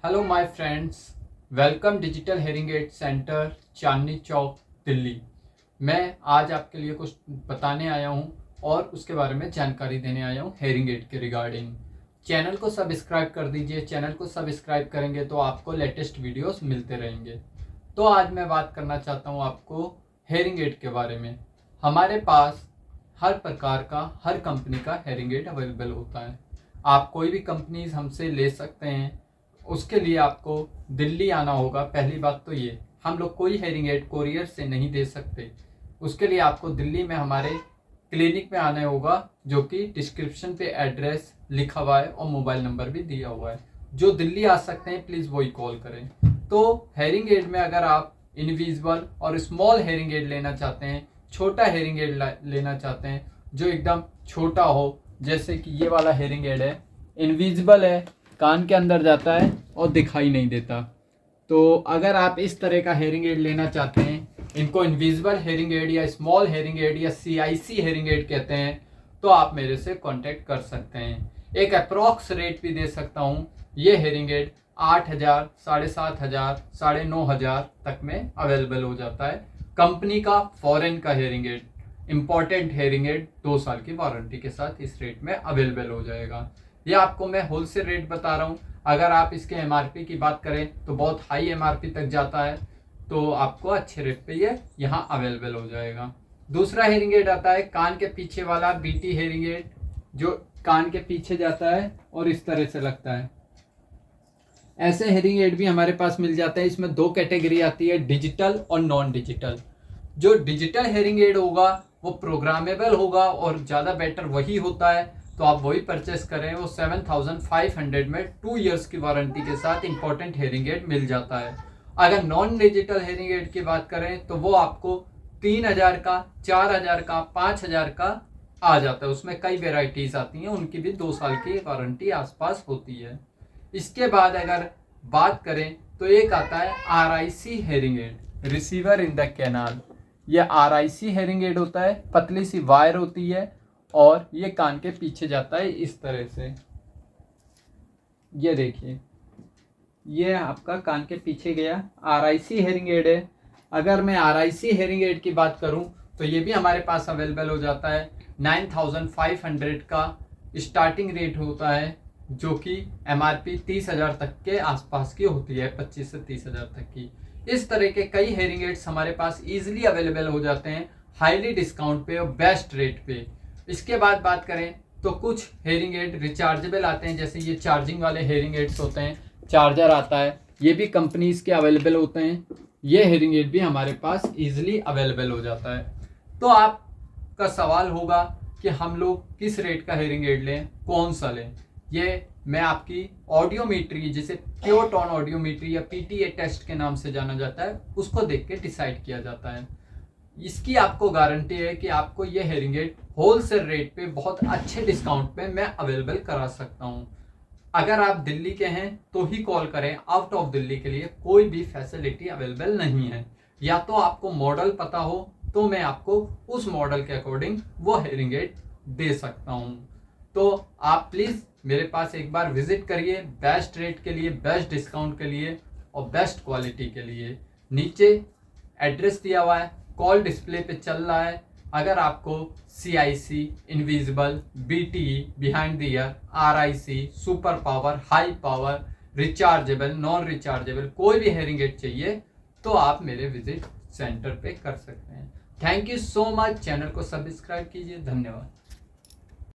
Hello my friends, welcome digital hearing aid centre Chandni Chowk Delhi. मैं आज आपके लिए कुछ बताने आया हूं और उसके बारे में जानकारी देने आया हूं हेयरिंग एड के रिगार्डिंग। चैनल को सब्सक्राइब कर दीजिए। चैनल को सब्सक्राइब करेंगे तो आपको लेटेस्ट वीडियोस मिलते रहेंगे। तो आज मैं बात करना चाहता हूं आपको हेयरिंग एड के बारे में। हमारे पास हर प्रकार का, हर कंपनी का हेयरिंग एड अवेलेबल होता है। आप कोई भी कंपनीज हमसे ले सकते हैं। उसके लिए आपको दिल्ली आना होगा। पहली बात तो ये, हम लोग कोई हेयरिंग एड कोरियर से नहीं दे सकते। उसके लिए आपको दिल्ली में हमारे क्लिनिक में आना होगा, जो कि डिस्क्रिप्शन पे एड्रेस लिखा हुआ है और मोबाइल नंबर भी दिया हुआ है। जो दिल्ली आ सकते हैं प्लीज़ वही कॉल करें। तो हेयरिंग एड में अगर आप इनविजिबल और स्मॉल हेयरिंग एड लेना चाहते हैं, छोटा हेयरिंग एड लेना चाहते हैं जो एकदम छोटा हो, जैसे कि ये वाला हेयरिंग एड है, इनविजिबल है, कान के अंदर जाता है और दिखाई नहीं देता। तो अगर आप इस तरह का हेयरिंग एड लेना चाहते हैं, इनको इनविजिबल हेयरिंग एड या स्मॉल हेयरिंग एड या CIC हेयरिंग एड कहते हैं, तो आप मेरे से कांटेक्ट कर सकते हैं। एक अप्रॉक्स रेट भी दे सकता हूँ। ये हेयरिंग एड 8,000, 7,500, 9,500 तक में अवेलेबल हो जाता है। कंपनी का फॉरेन का hearing aid, important hearing aid 2 साल की वारंटी के साथ इस रेट में अवेलेबल हो जाएगा। ये आपको मैं होलसेल रेट बता रहा हूँ। अगर आप इसके MRP की बात करें तो बहुत हाई MRP तक जाता है, तो आपको अच्छे रेट पे ये यहाँ अवेलेबल हो जाएगा। दूसरा हेयरिंग एड आता है कान के पीछे वाला BT हेयरिंग एड, जो कान के पीछे जाता है और इस तरह से लगता है। ऐसे हेयरिंग एड भी हमारे पास मिल जाते हैं। इसमें 2 कैटेगरी आती है, डिजिटल और नॉन डिजिटल। जो डिजिटल हेयरिंग एड होगा वो प्रोग्रामेबल होगा और ज़्यादा बेटर वही होता है, तो आप वही परचेस करें। वो 7,500 में 2 इयर्स की वारंटी के साथ इंपॉर्टेंट हेयरिंग एड मिल जाता है। अगर नॉन डिजिटल हेयरिंग एड की बात करें तो वो आपको 3,000 का, 4,000 का, 5,000 का आ जाता है। उसमें कई वेराइटीज आती हैं, उनकी भी 2 साल की वारंटी आसपास होती है। इसके बाद अगर बात करें तो एक आता है RIC hearing aid, receiver in the canal. ये RIC हेयरिंग एड होता है, पतली सी वायर होती है और ये कान के पीछे जाता है इस तरह से। ये देखिए, ये आपका कान के पीछे गया, RIC हेयरिंग एड है। अगर मैं RIC हेयरिंग एड की बात करूं तो ये भी हमारे पास अवेलेबल हो जाता है। 9,500 का स्टार्टिंग रेट होता है, जो कि MRP 30,000 तक के आसपास की होती है, 25 से 30,000 तक की। इस तरह के कई हेयरिंग एड्स हमारे पास इजीली अवेलेबल हो जाते हैं, हाईली डिस्काउंट पे और बेस्ट रेट पे। इसके बाद बात करें तो कुछ हेयरिंग एड रिचार्जेबल आते हैं, जैसे ये चार्जिंग वाले हेयरिंग एड्स होते हैं, चार्जर आता है, ये भी कंपनीज के अवेलेबल होते हैं। ये हेयरिंग एड भी हमारे पास इजीली अवेलेबल हो जाता है। तो आपका सवाल होगा कि हम लोग किस रेट का हेयरिंग एड लें, कौन सा लें। ये मैं आपकी ऑडियोमेट्री, जिसे प्योर टोन ऑडियोमेट्री या PTA टेस्ट के नाम से जाना जाता है, उसको देख के डिसाइड किया जाता है। इसकी आपको गारंटी है कि आपको ये हेयरिंग एड होलसेल रेट पे बहुत अच्छे डिस्काउंट पे मैं अवेलेबल करा सकता हूँ। अगर आप दिल्ली के हैं तो ही कॉल करें। आउट ऑफ दिल्ली के लिए कोई भी फैसिलिटी अवेलेबल नहीं है। या तो आपको मॉडल पता हो तो मैं आपको उस मॉडल के अकॉर्डिंग वो हेयरिंग एड दे सकता हूँ। तो आप प्लीज़ मेरे पास एक बार विजिट करिए, बेस्ट रेट के लिए, बेस्ट डिस्काउंट के लिए और बेस्ट क्वालिटी के लिए। नीचे एड्रेस दिया हुआ है, कॉल डिस्प्ले पे चल रहा है। अगर आपको CIC, invisible, BTE, behind the year, RIC, super power, high power, rechargeable, non rechargeable कोई भी हेयरिंग एड चाहिए तो आप मेरे विजिट सेंटर पे कर सकते हैं। Thank you so much. Channel को सब्सक्राइब कीजिए। धन्यवाद।